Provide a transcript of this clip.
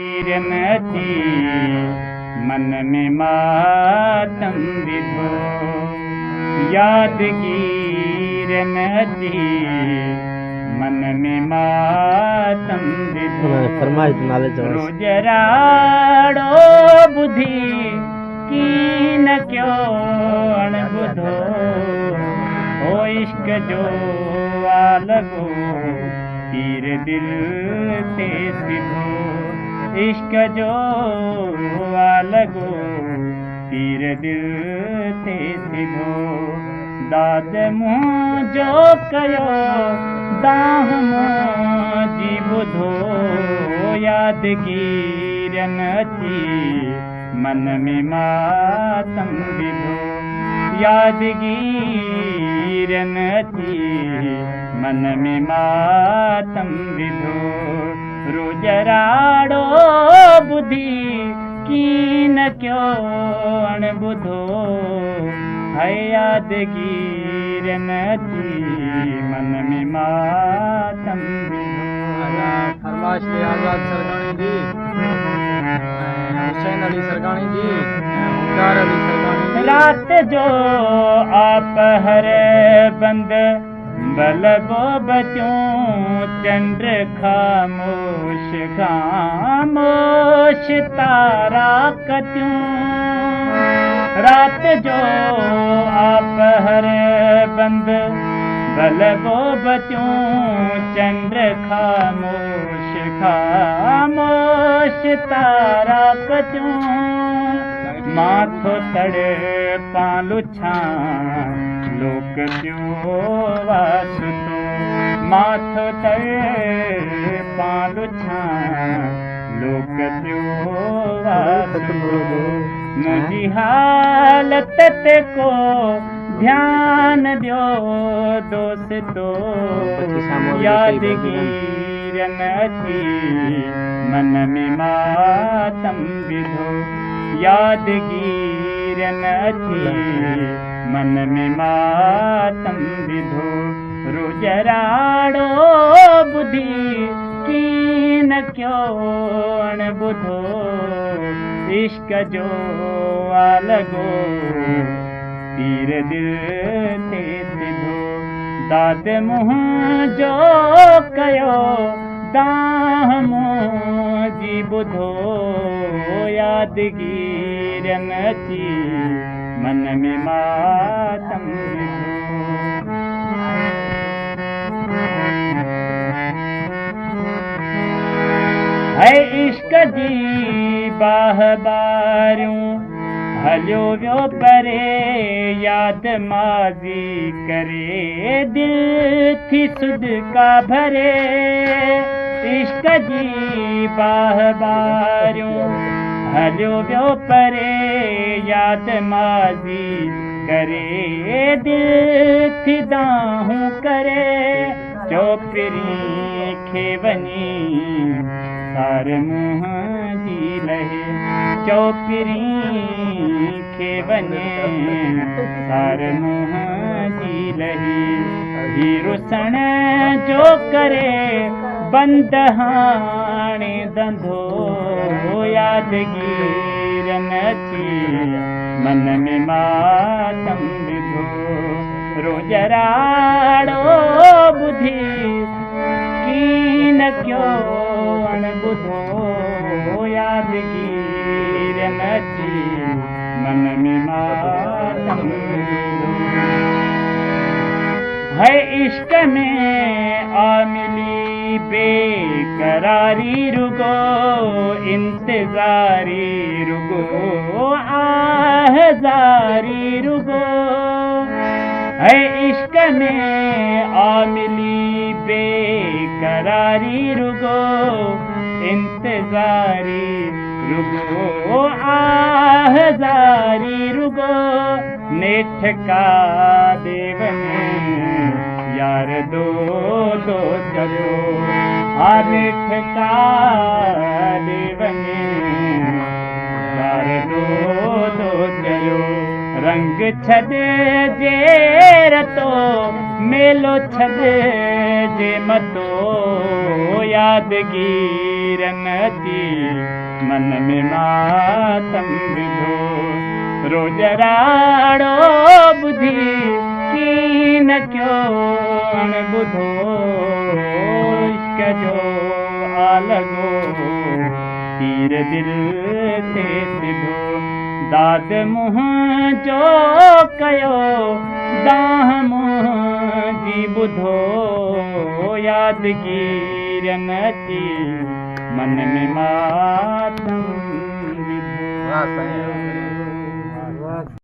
नदी मन में मातम विधो यादगीर नदी मन में मातम विधो रोज राड़ो बुद्धि की न क्यों बुधो ओ इश्क जो आलगो तीर दिल ते सिधो इश्क जो आलगो तीर दिल ते सिधो दाद मुँह जो कयो दाह जी बुधो यादगीर नची मन में मातम विधो यादगीर नची मन में मातम विधो रोज राड़ो बुद्धि की न क्यों बुधो है यादगीर नची मन में मातम विधो। फरमाश ले आजाद सरगाणी जी, हुसैन अली सरगाणी जी, मुख्तार अली सरगाणी। रात जो आप हर बंद बलबो बचूं चंद्र खामोश खामोश तारा कत्यूं रात जो आप हर बंद बलबो बचूं चंद्र खामोश खामोश तारा कत्यूं माथो तड़े पालू छां लोक प्यो वासुतो माथो तड़े पालू छां लोक प्यो वासुतो मुझी हालत ते को ध्यान दियो दोस्तो यादगीर नची मन में मातम विधो यादगीर नची मन में मातम विधो रोज राड़ो बुद्धि की न क्यों बुधो इश्क जो आलगो तीर दिल ते सिधो दाद मुँह जो कयो दाह जी बुधो यादगीर नची मन में मातम विधो। है इश्क जी बाह बारूं हलियो वियो परे याद माज़ी करे दिल थी सुध का भरे इश्क जी बाह बारूं हलियो वियो परे याद माज़ी करे दिल थी दाहूं करे चौपरी खे वनी सार मुँह जी लहे चौपरी खे वने सार मुँह जी लही हीरो सण जो करे बंद हाणे धंधो यादगीर नची मन में मातम विधो रोज राड़ो बुद्धि की न क्यों बुधो यादगीर नची मन में मातम विधो है इश्क में आमिली बेकरारी रुगो इंतजारी रुगो आहजारी रुगो है इश्क में आमिली बेकरारी रुगो इंतजारी रुगो आहजारी रुगो नेठ का देवने यार दो दो चलो नेठ का देवने यार दो दो चलो रंग छद जे रतो मेलो छद जे मतो यादगीर कीरन अची मन में मातम विधो रोज राड़ो बुधी कीन क्यों अणबुधो इश्क जो आलगो तीर दिल ते सिधो दाद मुँह जो कयो दाह मुँह बुधो यादगीरन अची मन में मातम विधो। वाह साईं।